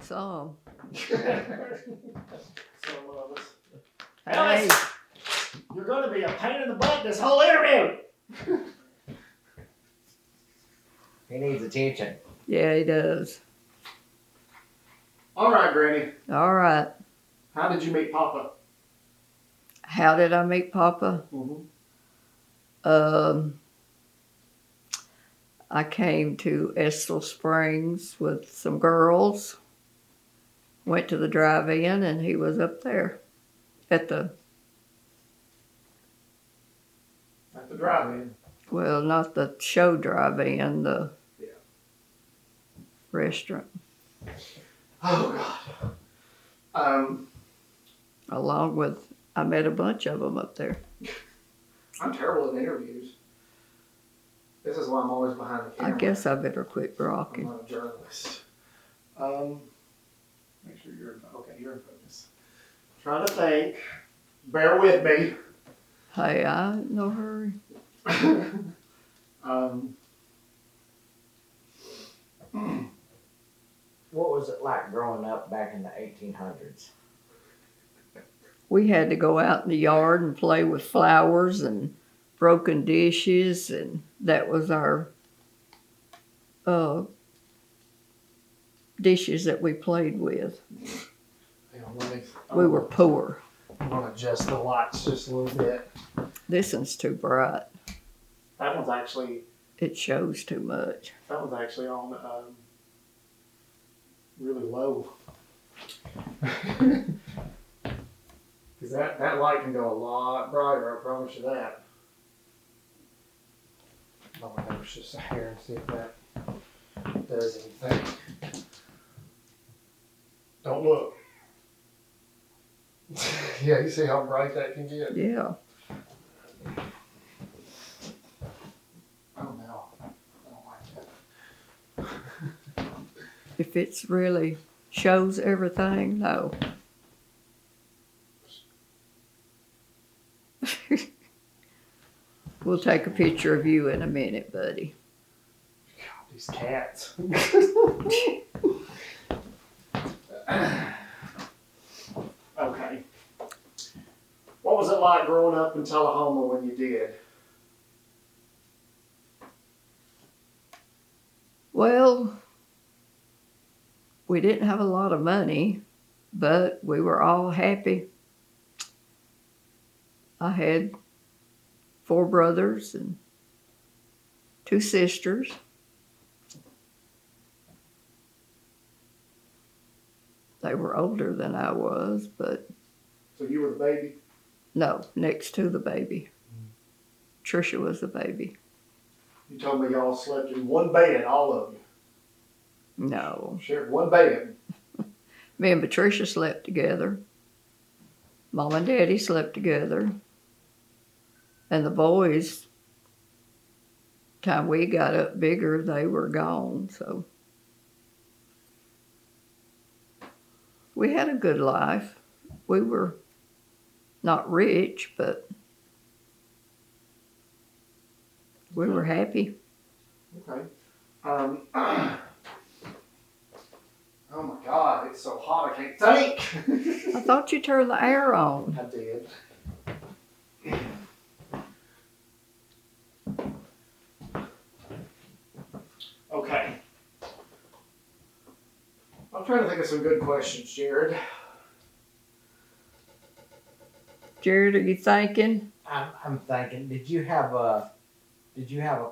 Some. Some of us. Hey, Alice, you're going to be a pain in the butt this whole interview. He needs attention. yeah, he does. All right, Granny. All right. How did you meet Papa? How did I meet Papa? I came to Estill Springs with some girls. Went to the drive-in, and he was up there at the, At the drive-in. well, not the show drive-in, the Yeah. restaurant. Oh, God. Along with, I met a bunch of them up there. I'm terrible at interviews. This is why I'm always behind the I camera. guess I better quit I'm rocking. not a journalist. Make sure you're in focus. Okay, you're in focus. Trying to think. Bear with me. Hey, I ain't no hurry. What was it like growing up back in the 1800s? We had to go out in the yard and play with flowers and broken dishes, and that was our dishes that we played with. Hang on, let me, We were poor. I'm going to adjust the lights just a little bit. This one's too bright. That one's actually It shows too much. on really low. Because that light can go a lot brighter, I promise you that. I'm going to notice just a hair and see if that does anything. Don't look. Yeah, you see how bright that can get? Yeah. Oh no, I don't like that. If it's really shows everything, no. We'll take a picture of you in a minute, buddy. God, these cats. Okay. What was it like growing up in Tullahoma when you did? Well, we didn't have a lot of money, but we were all happy. I had 4 brothers and 2 sisters. They were older than I was, but So you were the baby? no, next to the baby. Trisha was the baby. You told me y'all slept in one bed, all of you. No. Shared one bed. Me and Patricia slept together. Mom and Daddy slept together. And the boys, time we got up bigger, they were gone, so. We had a good life. We were not rich, but we were happy. Okay. Oh my God, it's so hot I can't think. I thought you turned the air on. I did. Okay. I'm trying to think of some good questions, Jared. Jared, are you thinking? I'm thinking, did you have a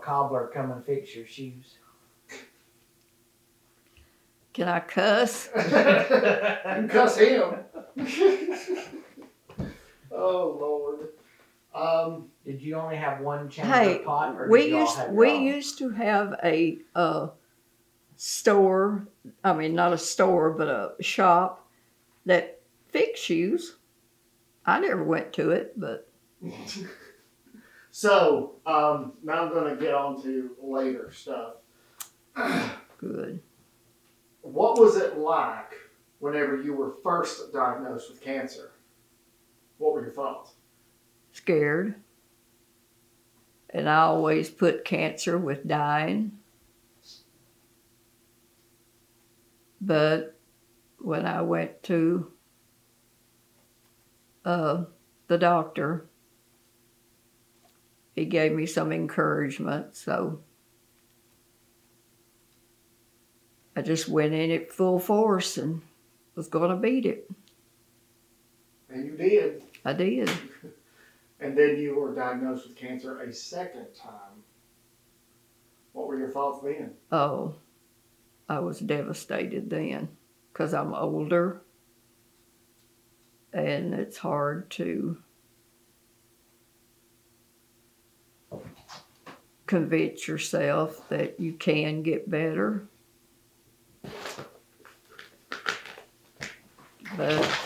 cobbler come and fix your shoes? Can I cuss? You can cuss him. Oh Lord. Did you only have one chamber Hey, pot, or we did you all used have your we own? used to have a store. I mean, not a store, but a shop that fixed shoes. I never went to it, but So, now I'm going to get on to later stuff. good. What was it like whenever you were first diagnosed with cancer? What were your thoughts? Scared. And I always put cancer with dying. But when I went to the doctor, he gave me some encouragement, so I just went in it full force and was going to beat it. And you did. I did. And then you were diagnosed with cancer a second time. What were your thoughts then? Oh, I was devastated then because I'm older and it's hard to convince yourself that you can get better. But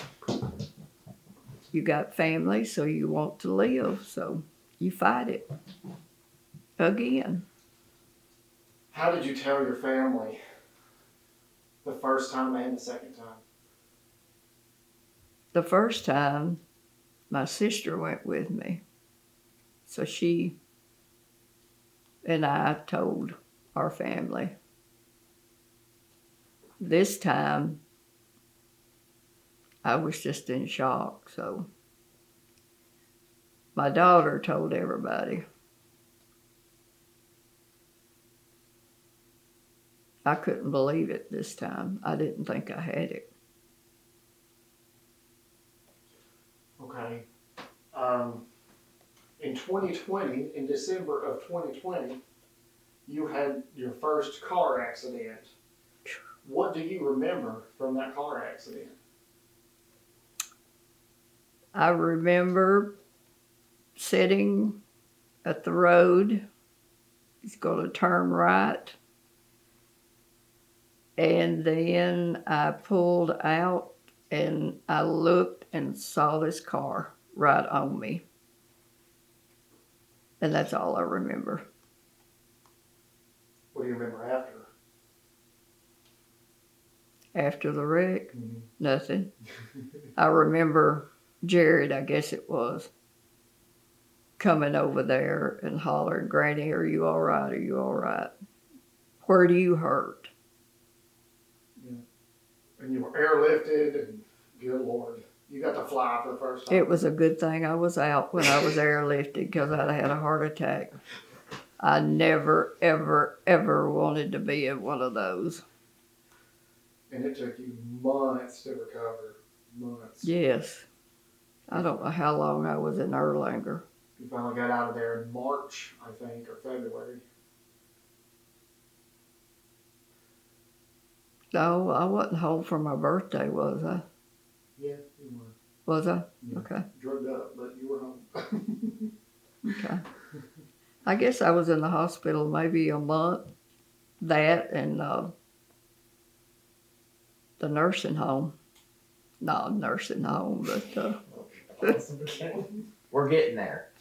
you got family, so you want to live, so you fight it again. How did you tell your family the first time and the second time? The first time, my sister went with me. So she and I told our family. This time, I was just in shock, so my daughter told everybody. I couldn't believe it this time. I didn't think I had it. Okay. In 2020, in December of 2020, you had your first car accident. What do you remember from that car accident? I remember sitting at the road. He's going to turn right. And then I pulled out and I looked and saw this car right on me. And that's all I remember. What do you remember after? After the wreck, Mm-hmm. nothing. I remember Jared, I guess it was, coming over there and hollering, "Granny, are you all right? Are you all right? Where do you hurt?" And you were airlifted, and good Lord, you got to fly for the first time. It was a good thing I was out when I was airlifted because I'd had a heart attack. I never, ever, ever wanted to be in one of those. And it took you months to recover. Months. Yes. I don't know how long I was in Erlanger. You finally got out of there in March, I think, or February. No, I wasn't home for my birthday, was I? Yeah, you were. Was I? Yeah. Okay. Drugged up, but you were home. Okay. I guess I was in the hospital maybe a month. That and the nursing home. Not nursing home, but We're getting there.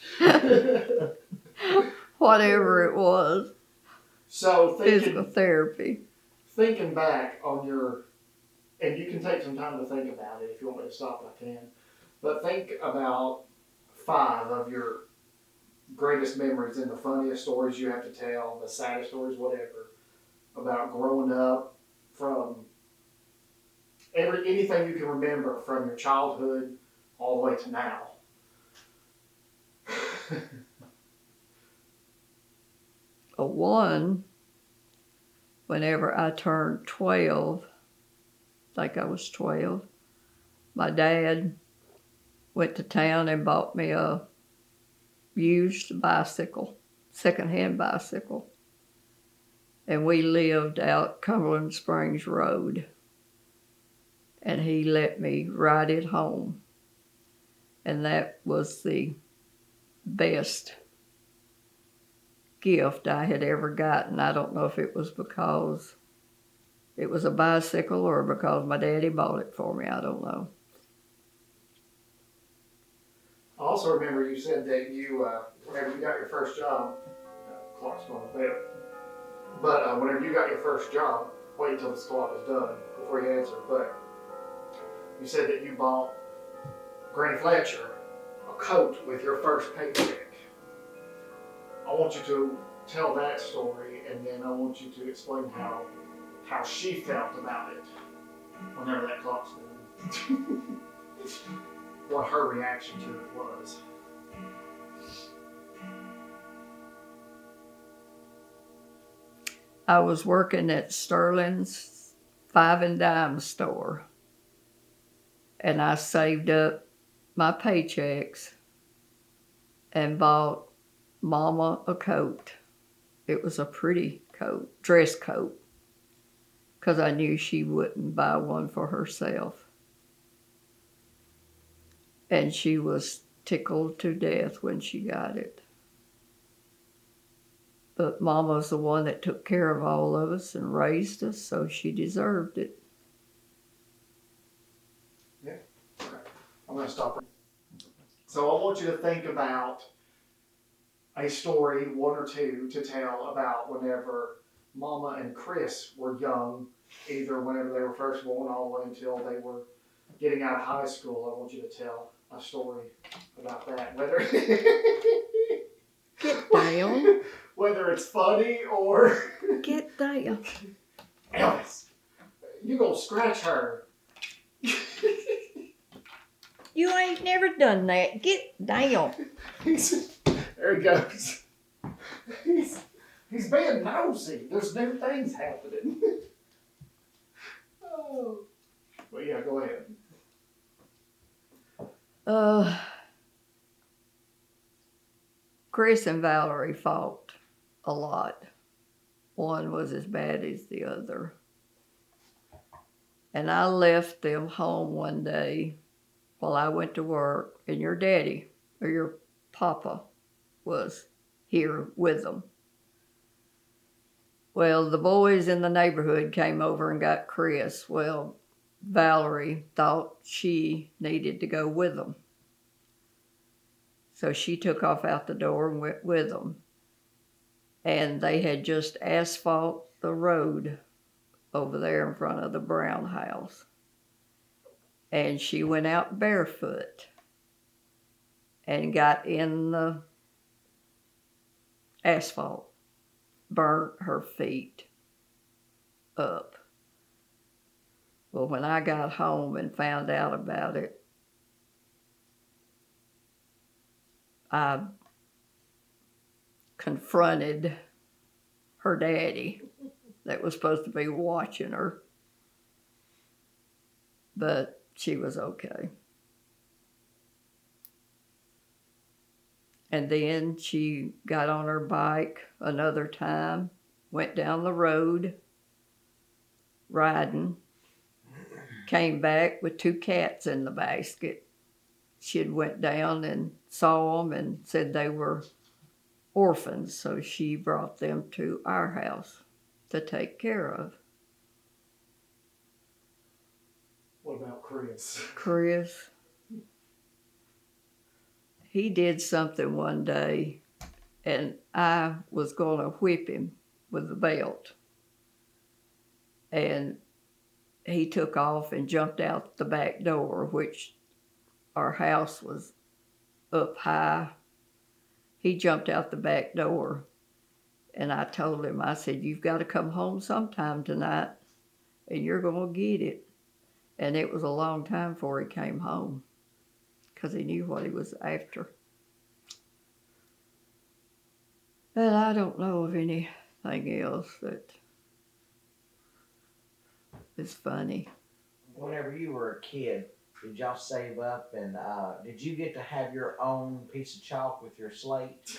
whatever it was, So physical therapy. thinking back on your, and you can take some time to think about it if you want me to stop, I can. But think about 5 of your greatest memories and the funniest stories you have to tell, the saddest stories, whatever, about growing up from anything you can remember from your childhood all the way to now. A one, whenever I turned 12, I think I was 12, my dad went to town and bought me a used bicycle, secondhand bicycle. And we lived out Cumberland Springs Road. And he let me ride it home. And that was the best gift I had ever gotten. I don't know if it was because it was a bicycle or because my daddy bought it for me. I don't know. I also remember you said that you, whenever you got your first job, clock's going to bed, but whenever you got your first job, wait until this clock is done before you answer, but you said that you bought Granny Fletcher a coat with your first paycheck. I want you to tell that story, and then I want you to explain how she felt about it whenever that clock's done. What her reaction to it was. I was working at Sterling's five and dime store, and I saved up my paychecks and bought Mama a coat. It was a pretty coat, dress coat, because I knew she wouldn't buy one for herself. And she was tickled to death when she got it. But Mama's the one that took care of all of us and raised us, so she deserved it. Okay. I'm going to stop. So I want you to think about a story, one or two, to tell about whenever Mama and Chris were young, either whenever they were first born all the way until they were getting out of high school. I want you to tell a story about that. Whether Get down. whether it's funny or Get down. Elvis, you gonna scratch her. You ain't never done that. Get down. There he goes. He's being nosy. There's new things happening. Oh. Well, yeah, go ahead. Chris and Valerie fought a lot. One was as bad as the other. And I left them home one day while I went to work, and your daddy or your papa was here with them. Well, the boys in the neighborhood came over and got Chris. Well, Valerie thought she needed to go with them. So she took off out the door and went with them. And they had just asphalt the road over there in front of the Brown house. And she went out barefoot and got in the asphalt, burnt her feet up. Well, when I got home and found out about it, I confronted her daddy that was supposed to be watching her. But she was okay. And then she got on her bike another time, went down the road riding, came back with 2 cats in the basket. She'd went down and saw them and said they were orphans, so she brought them to our house to take care of. What about Chris? Chris, he did something one day, and I was going to whip him with the belt. And he took off and jumped out the back door, which our house was up high. He jumped out the back door, and I told him, I said, you've got to come home sometime tonight, and you're going to get it. And it was a long time before he came home, because he knew what he was after. And I don't know of anything else that is funny. Whenever you were a kid, did y'all save up and did you get to have your own piece of chalk with your slate?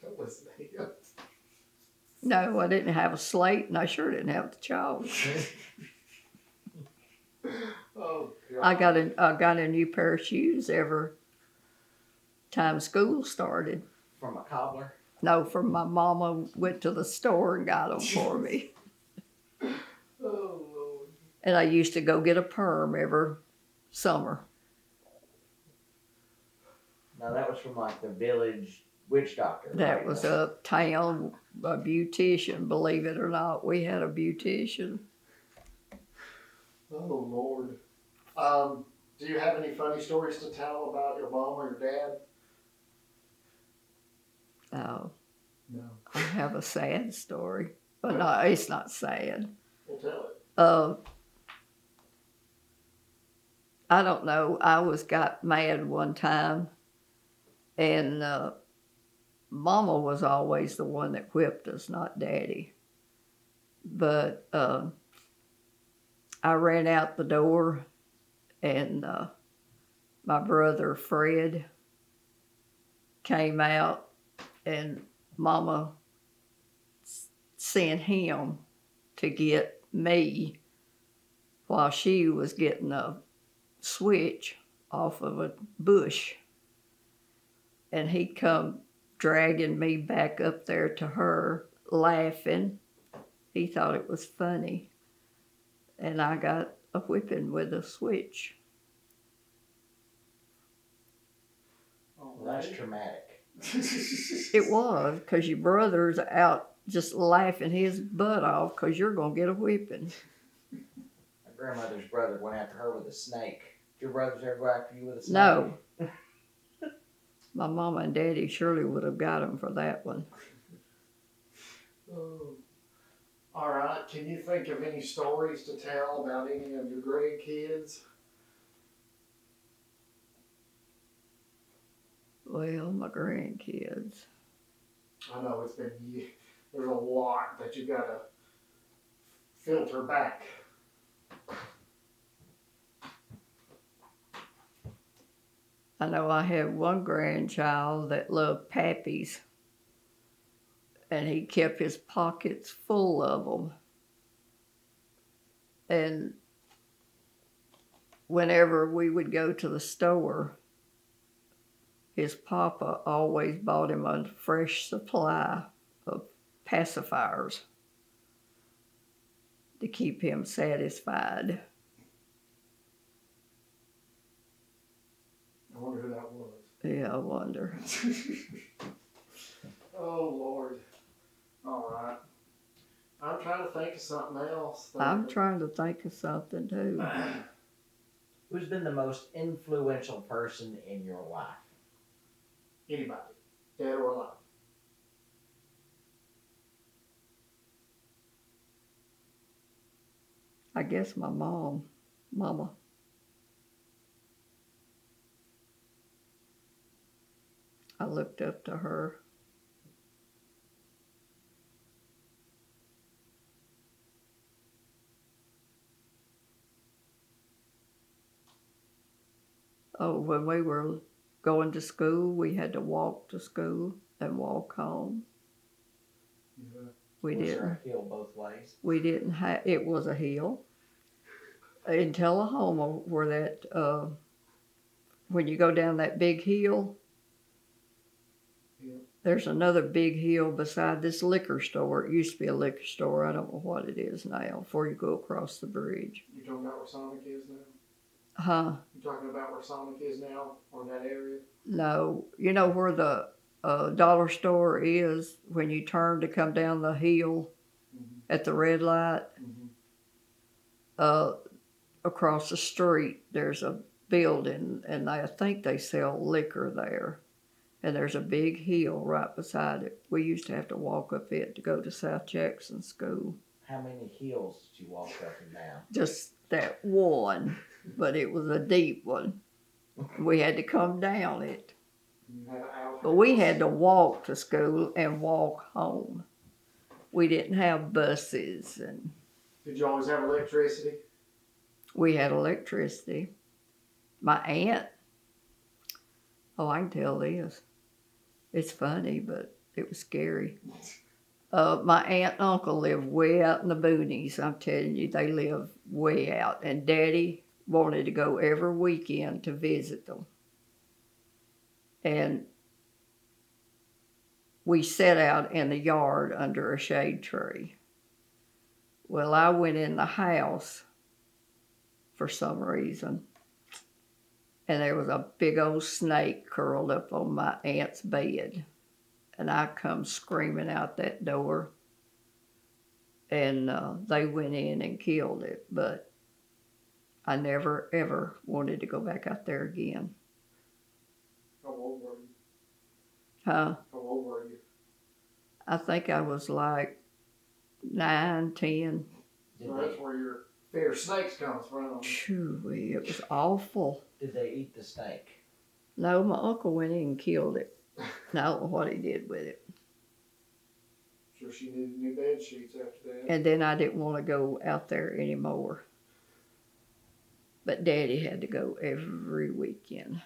Don't listen to him. No, I didn't have a slate, and I sure didn't have the chalk. Oh, God. I got a new pair of shoes every time school started. From a cobbler? No, from my mama went to the store and got them for me. Oh, Lord. And I used to go get a perm every summer. No, that was from like the village witch doctor. That right? was uptown, a beautician, believe it or not. We had a beautician. Oh, Lord. Do you have any funny stories to tell about your mom or your dad? Oh, No. I have a sad story. But no, it's not sad. We'll tell it. I don't know. I got mad one time, and Mama was always the one that whipped us, not Daddy. But I ran out the door, and my brother Fred came out, and Mama sent him to get me while she was getting a switch off of a bush. And he come dragging me back up there to her, laughing. He thought it was funny. And I got a whipping with a switch. Well, that's traumatic. It was, because your brother's out just laughing his butt off because you're going to get a whipping. My grandmother's brother went after her with a snake. Did your brothers ever go after you with a snake? No. My mama and daddy surely would have got him for that one. Oh. All right. Can you think of any stories to tell about any of your grandkids? Well, my grandkids. I know it's been years. There's a lot that you gotta filter back. I know I had one grandchild that loved pappies, and he kept his pockets full of them. And whenever we would go to the store, his papa always bought him a fresh supply of pacifiers to keep him satisfied. I wonder who that was. Yeah, I wonder. Oh Lord. All right. I'm trying to think of something else. I'm trying to think of something too. Who's been the most influential person in your life? Anybody, dead or alive. I guess my mama. I looked up to her. Oh, when we were going to school, we had to walk to school and walk home. Yeah. We Was didn't. there a hill both ways? We didn't have. It was a hill in Tullahoma where that when you go down that big hill. Yeah. There's another big hill beside this liquor store. It used to be a liquor store. I don't know what it is now. Before you go across the bridge. You talking about where Sonic is now? Huh? You talking about where Sonic is now, or that area? No. You know where the dollar store is when you turn to come down the hill at the red light? Mm-hmm. Across the street, there's a building, and I think they sell liquor there. And there's a big hill right beside it. We used to have to walk up it to go to South Jackson School. How many hills did you walk up and down? Just that one, but it was a deep one. We had to come down it. You had an outhouse. But we had to walk to school and walk home. We didn't have buses, and Did you always have electricity? we had electricity. My aunt, oh, I can tell this. It's funny, but it was scary. My aunt and uncle lived way out in the boonies. I'm telling you, they lived way out. And Daddy wanted to go every weekend to visit them. And we sat out in the yard under a shade tree. Well, I went in the house for some reason, and there was a big old snake curled up on my aunt's bed. And I come screaming out that door, and they went in and killed it. But I never, ever wanted to go back out there again. How old were you? Huh? How old were you? I think I was like 9, 10. Did So they, that's where your fear snakes comes from. Chewy, it was awful. Did they eat the snake? No, my uncle went in and killed it. And I don't know what he did with it. Sure, she needed new bed sheets after that. And then I didn't want to go out there anymore. But Daddy had to go every weekend.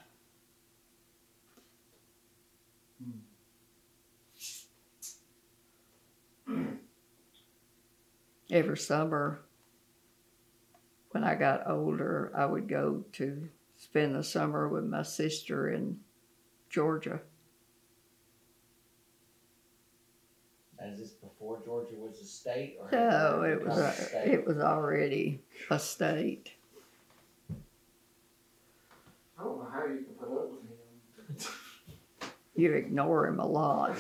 Every summer, when I got older, I would go to spend the summer with my sister in Georgia. Is this before Georgia was a state? Or No, had it was become a state? it was already a state. I don't know how you can put up with him. You ignore him a lot.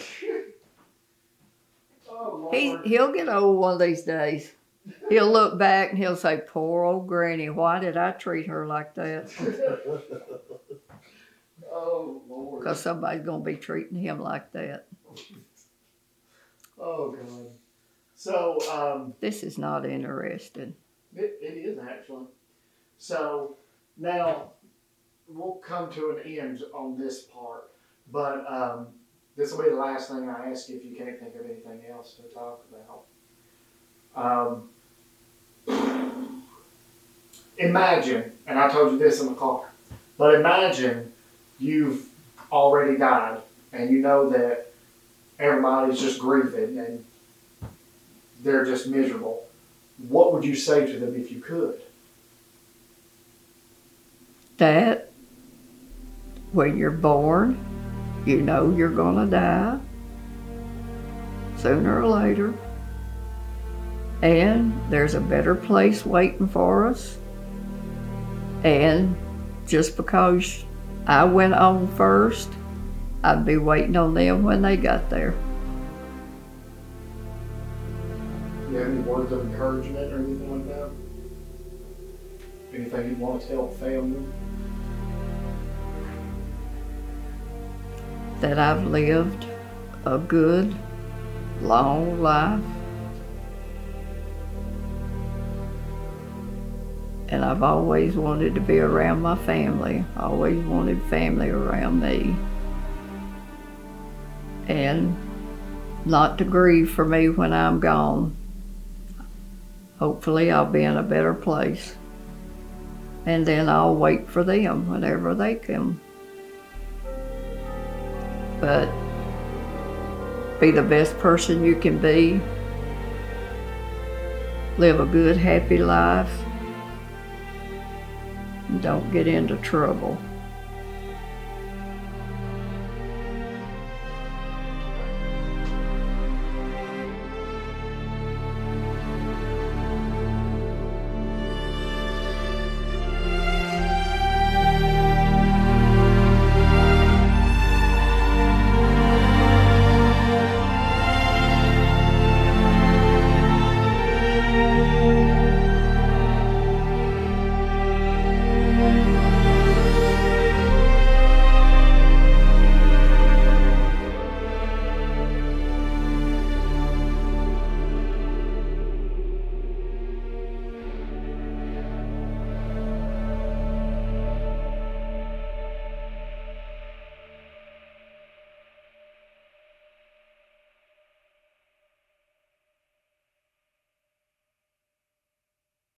Oh, Lord. He'll get old one of these days. He'll look back and he'll say, "Poor old Granny, why did I treat her like that?" Oh, Lord. Because somebody's gonna be treating him like that. Oh, God. So, This is not interesting. it is actually. So, now, we'll come to an end on this part, but this will be the last thing I ask you if you can't think of anything else to talk about. Imagine, and I told you this in the car, but imagine you've already died and you know that everybody's just grieving and they're just miserable. What would you say to them if you could? That when you're born, you know you're gonna die sooner or later. And there's a better place waiting for us. And just because I went on first, I'd be waiting on them when they got there. Do you have any words of encouragement or anything like that? Anything you'd want to tell the family? That I've lived a good, long life. And I've always wanted to be around my family. Always wanted family around me. And not to grieve for me when I'm gone. Hopefully I'll be in a better place. And then I'll wait for them whenever they come. But be the best person you can be. Live a good, happy life. Don't get into trouble.